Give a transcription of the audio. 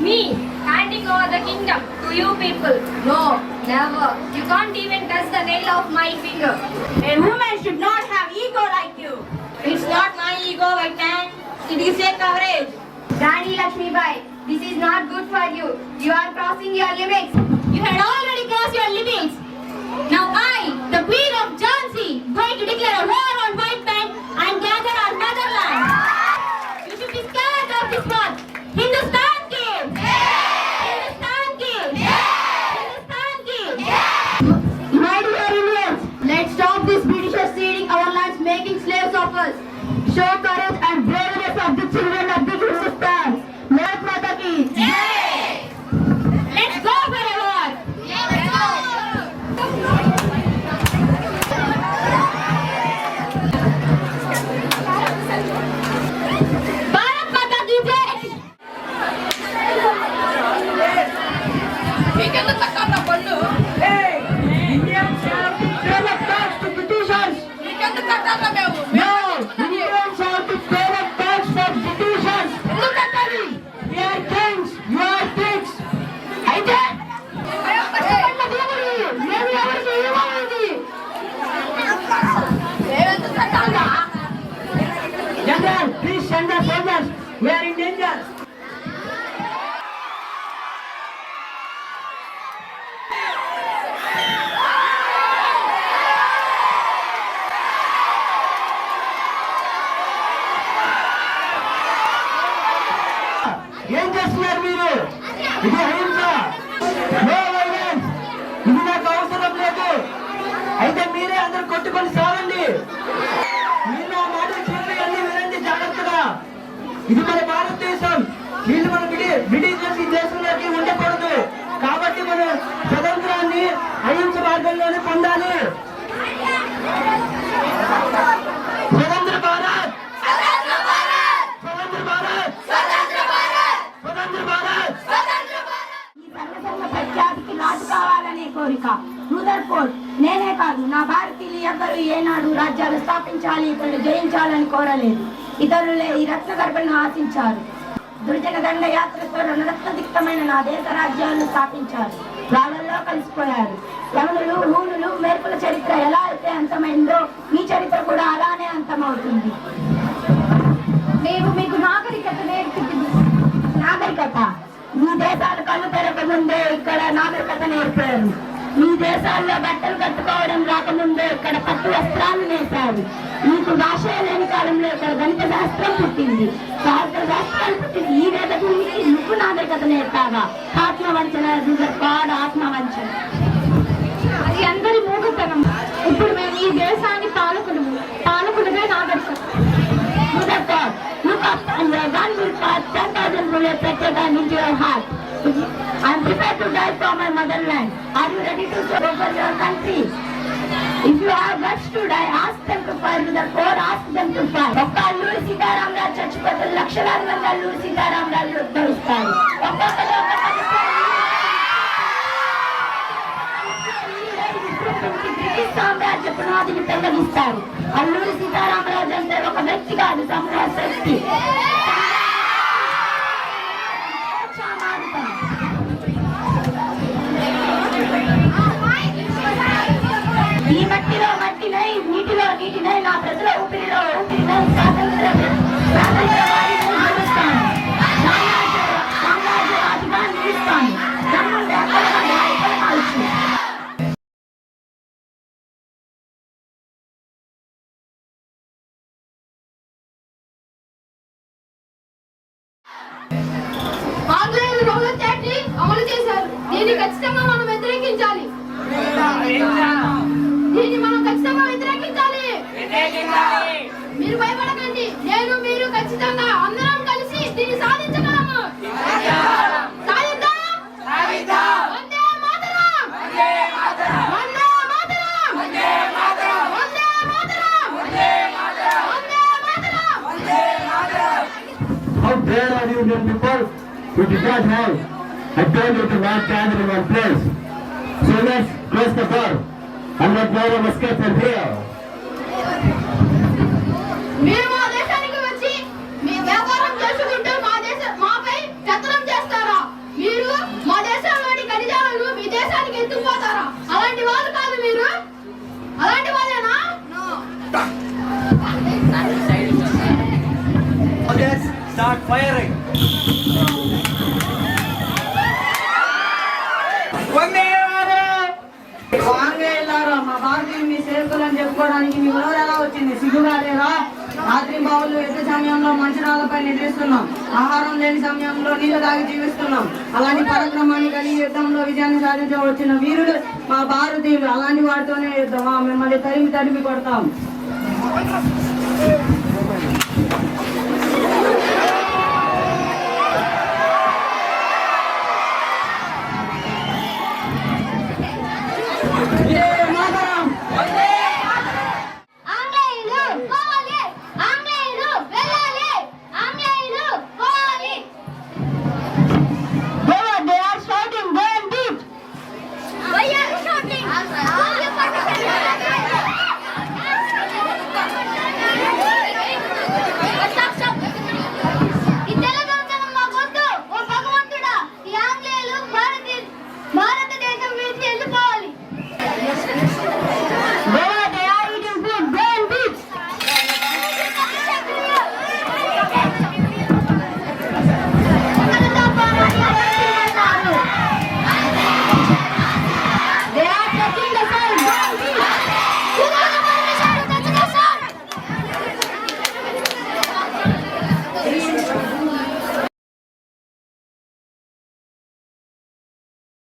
Me, handing over the kingdom to you people. No, never. You can't even touch the nail of my finger. A woman should not have ego like you. It's not my ego, white man. It is a coverage. Rani Lakshmibai, this is not good for you. You are crossing your limits. You had already crossed your limits. Now I, the Queen of Jhansi, going to declare a war on white man and gather our motherland. You should be scared of this word. Hindustan ki! Hindustan ki! Hindustan ki! My dear Indians, let's stop this Britishers ceding our lands, making slaves of us. Show courage and bravery of the children of the Hindustan. Bharat Mata ki Jai! Let's go for a war. Bharat Mata ki Jai! Indians have to pay the tax to Britishers. No, Indians have to pay the tax for Britishers. Look at me. We are kings. You are pigs. అయితే మేము ఎవరికి ఇవ్వాలి? General, please send the soldiers. We are in danger. ఏం చేస్తున్నారు మీరు? ఇది అహింస. No violence. ఇది నాకు అవసరం లేదు. అయితే మీరే అందరు కొట్టుకొని సావండి. మీరు ఆ మాట చెప్పి అన్ని వినండి జాగ్రత్తగా. ఇది మన భారతదేశం. వీళ్ళు మన బ్రిటిషర్స్ ఈ దేశంలోకి ఉండకూడదు. కాబట్టి మనం స్వతంత్రాన్ని అహింస మార్గంలోనే పొందాలి. స్వతంత్ర భారత్, స్వతంత్ర భారత్, స్వతంత్ర భారత్, స్వతంత్ర భారత్. ఈ సంఘటన ప్రఖ్యాతికి రాజు కావాలనే కోరిక రూదర్ఫోర్డ్ నేనే కాదు నా భారతీయులు ఎవ్వరూ ఏనాడు రాజ్యాలు స్థాపించాలి ఇతరులు జయించాలని కోరలేదు. ఇతరులే ఈ రత్న గర్భను ఆశించారు. దుర్జన దండ యాత్రతో రత్నదిక్తమైన నా దేశ రాజ్యాలను స్థాపించారు. వాళ్ళల్లో కలిసిపోయారు. యవనులు హూనులు మేర్పుల చరిత్ర ఎలా అయితే అంతమైందో మీ చరిత్ర కూడా అలానే అంతమవుతుంది. మేము మీకు నాగరికత నేర్పుతుంది. నాగరికత మీ దేశాలు కళ్ళు తెరక ముందే ఇక్కడ నాగరికత నేర్పారు. మీ దేశాల్లో బట్టలు కట్టుకోవడం రాకముందే ఇక్కడ పట్టు వస్త్రాలు నేర్పారు. మీకు భాష లేని కాలంలో ఇక్కడ గణిత శాస్త్రం పుట్టింది, శాస్త్ర శాస్త్రాలు పుట్టింది. ఈ వేదకు నువ్వు నాగరికత నేర్పావా? ఆత్మవంచన కాడు ఆత్మవంచన. అది అందరి మూగతనం. ఇప్పుడు మేము ఈ దేశాన్ని పాలకులుగా నాగరికత. Look up and your gun will pass 10,000 bullets better than into your heart. I am prepared to die for my motherland. Are you ready to go for your country? If you have guts to die, ask them to fight. With the poor, ask them to fight. ఒక్క అల్లూరి సీతారామరాజు చచ్చిపోతే లక్షలాది మంది అల్లూరి సీతారామరాజు ఉద్భవిస్తారు. ఒక్కొక్కరు British సామ్రాజ్య పునాదిని పెళ్లగిస్తారు. అల్లూరి సీతారామరాజు అంటే ఒక వ్యక్తి కాదు, సమూహ శక్తి. ఈ మట్టిలో మట్టినై, నీటిలో నీటినై, నా ప్రజల ఊపిరిలో ఊపిరినై స్వాతంత్ర సామ్రాజ్యవాదిగా నిలుస్తాను. దమ్ముంటే అక్కడ కాల్చు. ఆంగ్లేయులు రౌలట్ యాక్ట్ ని అమలు చేశారు. దీన్ని ఖచ్చితంగా మనం వ్యతిరేకించాలి. మీరు భయపడకండి. నేను మీరు ఖచ్చితంగా అందరం కలిసి దీన్ని సాధించగలము. సాధిద్దాం. Vande Mataram. Vande Mataram. Vande Mataram. Vande Mataram. Vande Mataram. Vande Mataram. Vande Mataram. Vande Mataram. How dare are you, Indian people? We did not have. I told you to not gather in one place. So let's close the door and let no one escape from here. మీరు మా దేశానికి వచ్చి మీ వ్యాపారం చేసుకుంటూ మాపై పెత్తనం చేస్తారా? Soldiers, start firing. మా భారతీయులు మీ సేవకులని చెప్పుకోవడానికి మీ ఊరు ఎలా వచ్చింది? సిగ్గుగా లేదా? రాత్రి బావులు యుద్ధ సమయంలో మంచిరాలపై నిద్రిస్తున్నాం, ఆహారం లేని సమయంలో నీళ్లు తాగి జీవిస్తున్నాం. అలాంటి పరాక్రమాన్ని కలిగి యుద్ధంలో విజయాన్ని సాధించవచ్చిన వీరులు మా భారతీయులు. అలాంటి వారితోనే యుద్ధం. మిమ్మల్ని తరిమి కొడతాం.